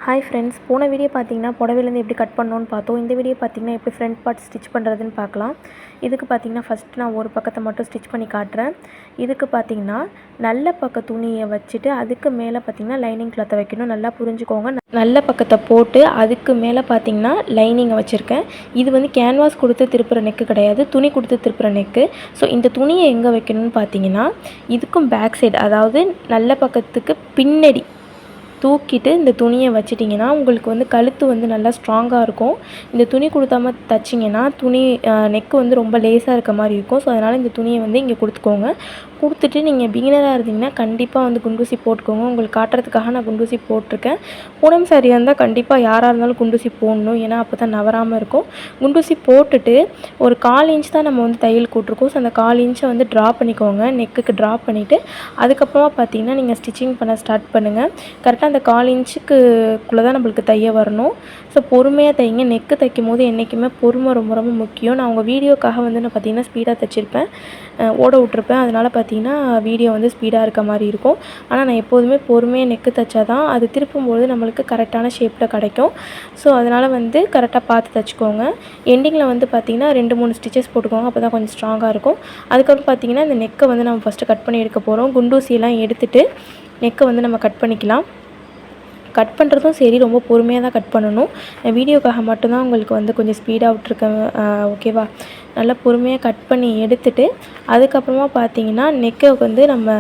Hi friends, போன video பார்த்தீங்கன்னா புடவையிலேருந்து எப்படி கட் பண்ணணும்னு பார்த்தோம். இந்த வீடியோ பார்த்தீங்கன்னா எப்படி ஃப்ரண்ட் பார்ட் ஸ்டிச் பண்ணுறதுன்னு பார்க்கலாம். இதுக்கு பார்த்தீங்கன்னா ஃபஸ்ட்டு நான் ஒரு பக்கத்தை மட்டும் ஸ்டிச் பண்ணி காட்டுறேன். இதுக்கு பார்த்தீங்கன்னா நல்ல பக்க துணியை வச்சுட்டு அதுக்கு மேலே பார்த்தீங்கன்னா லைனிங் கிளாத்தை வைக்கணும். நல்லா புரிஞ்சுக்கோங்க. நல்ல பக்கத்தை போட்டு அதுக்கு மேலே பார்த்தீங்கன்னா லைனிங்கை வச்சுருக்கேன். இது வந்து கேன்வாஸ் கொடுத்து திருப்புற நெக்கு கிடையாது, துணி கொடுத்து திருப்புற நெக்கு. ஸோ இந்த துணியை எங்கே வைக்கணும்னு பார்த்தீங்கன்னா இதுக்கும் பேக் சைடு, அதாவது நல்ல பக்கத்துக்கு பின்னாடி தூக்கிட்டு இந்த துணியை வச்சிட்டிங்கன்னா உங்களுக்கு வந்து கழுத்து வந்து நல்லா ஸ்ட்ராங்காக இருக்கும். இந்த துணி கொடுத்தாம தைச்சிங்கன்னா துணி நெக்கு வந்து ரொம்ப லேஸாக இருக்க மாதிரி இருக்கும். ஸோ அதனால் இந்த துணியை வந்து இங்கே கொடுத்துக்கோங்க. கொடுத்துட்டு நீங்கள் பிகினராக இருந்தீங்கன்னா கண்டிப்பாக வந்து குண்டூசி போட்டுக்கோங்க. உங்களுக்கு காட்டுறதுக்காக நான் குண்டூசி போட்டிருக்கேன். பூனம் சாரியாக இருந்தால் கண்டிப்பாக யாராக இருந்தாலும் குண்டூசி போடணும், ஏன்னா அப்போ தான் நவராமல் இருக்கும். குண்டூசி போட்டுட்டு ஒரு 1/4 இன்ச் தான் நம்ம வந்து தையல் கூட்டிருக்கோம். ஸோ அந்த 1/4 இன்ச்சை வந்து ட்ரா பண்ணிக்கோங்க. நெக்குக்கு ட்ரா பண்ணிவிட்டு அதுக்கப்புறமா பார்த்தீங்கன்னா நீங்கள் ஸ்டிச்சிங் பண்ண ஸ்டார்ட் பண்ணுங்கள். கரெக்டாக அந்த 1/4 இன்ச்சுக்குள்ளே தான் நம்மளுக்கு தைய வரணும். ஸோ பொறுமையாக தைங்க. நெக்கு தைக்கும் போது என்றைக்குமே பொறுமை ரொம்ப ரொம்ப முக்கியம். நான் உங்கள் வீடியோக்காக வந்து நான் பார்த்தீங்கன்னா ஸ்பீடாக தைச்சிருப்பேன், ஓட விட்ருப்பேன். அதனால் பார்த்தீங்கன்னா வீடியோ வந்து ஸ்பீடாக இருக்க மாதிரி இருக்கும். ஆனால் நான் எப்போதுமே பொறுமையாக நெக்கு தைச்சா தான் அது திருப்பும்போது நம்மளுக்கு கரெக்டான ஷேப்பில் கிடைக்கும். ஸோ அதனால் வந்து கரெக்டாக பார்த்து தைச்சிக்கோங்க. எண்டிங்கில் வந்து பார்த்திங்கன்னா 2-3 ஸ்டிச்சஸ் போட்டுக்கோங்க, அப்போ தான் கொஞ்சம் ஸ்ட்ராங்காக இருக்கும். அதுக்கப்புறம் பார்த்திங்கன்னா இந்த நெக்கை வந்து நம்ம ஃபஸ்ட்டு கட் பண்ணி எடுக்க போகிறோம். குண்டூசியெல்லாம் எடுத்துகிட்டு நெக்கை வந்து நம்ம கட் பண்ணிக்கலாம். கட் பண்ணுறதும் சரி ரொம்ப பொறுமையாக தான் கட் பண்ணணும். வீடியோக்காக மட்டும்தான் உங்களுக்கு வந்து கொஞ்சம் ஸ்பீடாக விட்ருக்கேன், ஓகேவா? நல்லா பொறுமையாக கட் பண்ணி எடுத்துகிட்டு அதுக்கப்புறமா பார்த்தீங்கன்னா நெக்கை வந்து நம்ம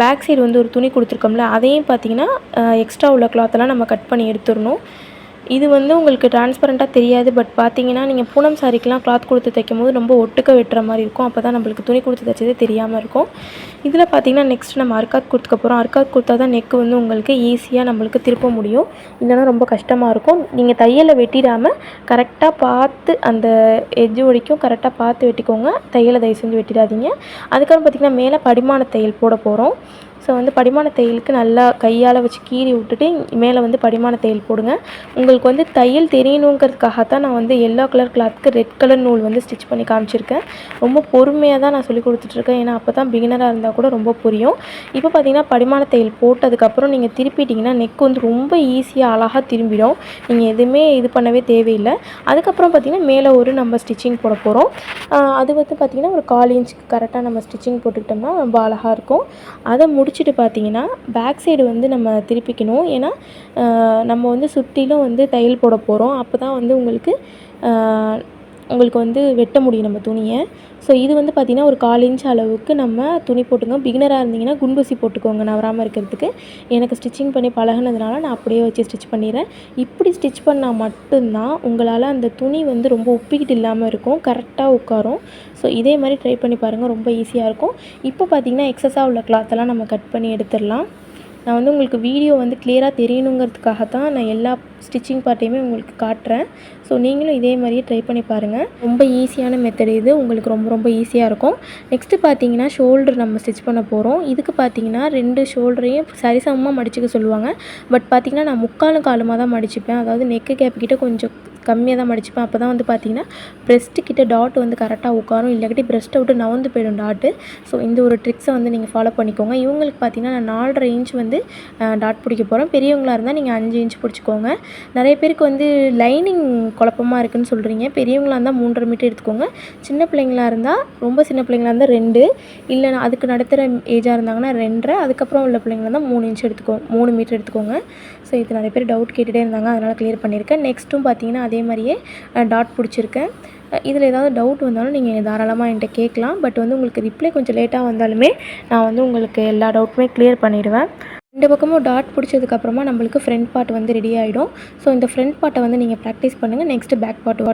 பேக் சைடு வந்து ஒரு துணி கொடுத்துருக்கோம்ல, அதையும் பார்த்தீங்கன்னா எக்ஸ்ட்ரா உள்ள கிளாத்தெல்லாம் நம்ம கட் பண்ணி எடுத்துடணும். இது வந்து உங்களுக்கு டிரான்ஸ்பரண்ட்டாக தெரியாது, பட் பார்த்தீங்கன்னா நீங்கள் பூனம் சாரிக்கெலாம் கிளாத் கொடுத்து தைக்கும் போது ரொம்ப ஒட்டுக்க வெட்டுற மாதிரி இருக்கும். அப்போ தான் நம்மளுக்கு துணி கொடுத்து தைச்சதே தெரியாமல் இருக்கும். இதில் பார்த்தீங்கன்னா நெக்ஸ்ட் நம்ம அர்க்காத் கொடுத்துக்க போகிறோம். அர்க்காத் கொடுத்தா தான் நெக்கு வந்து உங்களுக்கு ஈஸியாக நம்மளுக்கு திருப்ப முடியும், இல்லைன்னா ரொம்ப கஷ்டமாக இருக்கும். நீங்கள் தையலை வெட்டிடாமல் கரெக்டாக பார்த்து அந்த எட்ஜு வரைக்கும் கரெக்டாக பார்த்து வெட்டிக்கோங்க. தையலை தயவு செஞ்சு வெட்டிடாதீங்க. அதுக்கப்புறம் பார்த்திங்கன்னா மேலே படிமான தையல் போட போகிறோம். ஸோ வந்து படிமான தையலுக்கு நல்லா கையால் வச்சு கீறி விட்டுட்டு மேலே வந்து படிமான தையல் போடுங்க. உங்களுக்கு வந்து தையல் தெரியணுங்கிறதுக்காகத்தான் நான் வந்து எல்லோ கலர் கிளாத்துக்கு ரெட் கலர் நூல் வந்து ஸ்டிச் பண்ணி காமிச்சிருக்கேன். ரொம்ப பொறுமையாக தான் நான் சொல்லி கொடுத்துட்ருக்கேன், ஏன்னா அப்போ தான் பிகினராக இருந்தால் கூட ரொம்ப புரியும். இப்போ பார்த்திங்கன்னா படிமான தையல் போட்டதுக்கப்புறம் நீங்கள் திருப்பிட்டிங்கன்னா நெக் வந்து ரொம்ப ஈஸியாக அழகாக திரும்பிடும். நீங்கள் எதுவுமே இது பண்ணவே தேவையில்லை. அதுக்கப்புறம் பார்த்திங்கன்னா மேலே ஒரு நம்ம ஸ்டிச்சிங் போட போகிறோம். அது வந்து பார்த்திங்கன்னா ஒரு 1/4 இன்ச்சுக்கு கரெக்டாக நம்ம ஸ்டிச்சிங் போட்டுக்கிட்டோம்னா ரொம்ப அழகாக இருக்கும். அதை முடிச்சுட்டு பார்த்திங்கன்னா பேக் சைடு வந்து நம்ம திருப்பிக்கணும், ஏன்னா நம்ம வந்து சுற்றிலும் வந்து தையல் போட போகிறோம். அப்போ தான் வந்து உங்களுக்கு வந்து வெட்ட முடியும் நம்ம துணியை. ஸோ இது வந்து பார்த்திங்கன்னா ஒரு 1/4 இன்ச் அளவுக்கு நம்ம துணி போட்டுங்க. பிகினராக இருந்தீங்கன்னா குண்டூசி போட்டுக்கோங்க நவராமல் இருக்கிறதுக்கு. எனக்கு ஸ்டிச்சிங் பண்ணி பழகினதுனால நான் அப்படியே வச்சு ஸ்டிச் பண்ணிடுறேன். இப்படி ஸ்டிச் பண்ணால் மட்டும்தான் உங்களால் அந்த துணி வந்து ரொம்ப உப்பிக்கிட்டு இல்லாமல் இருக்கும், கரெக்டாக உட்காரும். ஸோ இதே மாதிரி ட்ரை பண்ணி பாருங்கள், ரொம்ப ஈஸியாக இருக்கும். இப்போ பார்த்திங்கன்னா எக்ஸஸாக உள்ள கிளாத்தெல்லாம் நம்ம கட் பண்ணி எடுத்துடலாம். நான் வந்து உங்களுக்கு வீடியோ வந்து கிளியராக தெரியணுங்கிறதுக்காக தான் நான் எல்லா ஸ்டிச்சிங் பார்ட்டையுமே உங்களுக்கு காட்டுறேன். ஸோ நீங்களும் இதே மாதிரியே ட்ரை பண்ணி பாருங்கள். ரொம்ப ஈஸியான மெத்தட் இது, உங்களுக்கு ரொம்ப ரொம்ப ஈஸியாக இருக்கும். நெக்ஸ்ட்டு பார்த்தீங்கன்னா ஷோல்டர் நம்ம ஸ்டிச் பண்ண போகிறோம். இதுக்கு பார்த்தீங்கன்னா 2 ஷோல்டரையும் சரிசமமாக மடிச்சுக்க சொல்லுவாங்க. பட் பார்த்திங்கன்னா நான் 3/4 காலுமாக தான் மடிச்சுப்பேன். அதாவது நெக்கு கேப் கிட்ட கொஞ்சம் கம்மியாக தான் மடிச்சுப்பேன். அப்போ தான் வந்து பார்த்திங்கன்னா ப்ரெஸ்ட்டு கிட்ட டாட் வந்து கரெக்டாக உட்காரும், இல்லாட்டி ப்ரெஸ்ட்டை விட்டு நவந்து போயிடும் டாட்டு. ஸோ இந்த ஒரு ட்ரிக்ஸை வந்து நீங்கள் ஃபாலோ பண்ணிக்கோங்க. இவங்களுக்கு பார்த்திங்கன்னா நான் 4.5 இன்ச் வந்து டாட் பிடிக்க போகிறேன். பெரியவங்களாக இருந்தால் நீங்கள் 5 இன்ச் பிடிச்சிக்கோங்க. நிறைய பேருக்கு வந்து லைனிங் குழப்பமாக இருக்குதுன்னு சொல்கிறீங்க. பெரியவங்களாக இருந்தால் 3.5 மீட்டர் எடுத்துக்கோங்க. சின்ன பிள்ளைங்களாக இருந்தால், ரொம்ப சின்ன பிள்ளைங்களாக இருந்தால் 2, இல்லை அதுக்கு நடுத்தர ஏஜாக இருந்தாங்கன்னா 2.5, அதுக்கப்புறம் உள்ள பிள்ளைங்களாக இருந்தால் 3 இன்ச் 3 மீட்டர் எடுத்துக்கோங்க. ஸோ இது நிறைய பேர் டவுட் கேட்டுகிட்டே இருந்தாங்க, அதனால் கிளியர் பண்ணியிருக்கேன். நெக்ஸ்ட்டும் பார்த்திங்கன்னா அதே மாதிரியே டாட் பிடிச்சிருக்கேன். இதில் ஏதாவது டவுட் வந்தாலும் நீங்கள் தாராளமாக என்கிட்ட கேட்கலாம். பட் வந்து உங்களுக்கு ரிப்ளை கொஞ்சம் லேட்டாக வந்தாலுமே நான் வந்து உங்களுக்கு எல்லா டவுட்டுமே கிளியர் பண்ணிவிடுவேன். 2 பக்கமும் டாட் பிடிச்சதுக்கப்புறமா நம்மளுக்கு ஃப்ரண்ட் பார்ட் வந்து ரெடி ஆகிடும். ஸோ இந்த ஃப்ரண்ட் பார்ட்டை வந்து நீங்கள் ப்ராக்டிஸ் பண்ணுங்கள். Next back part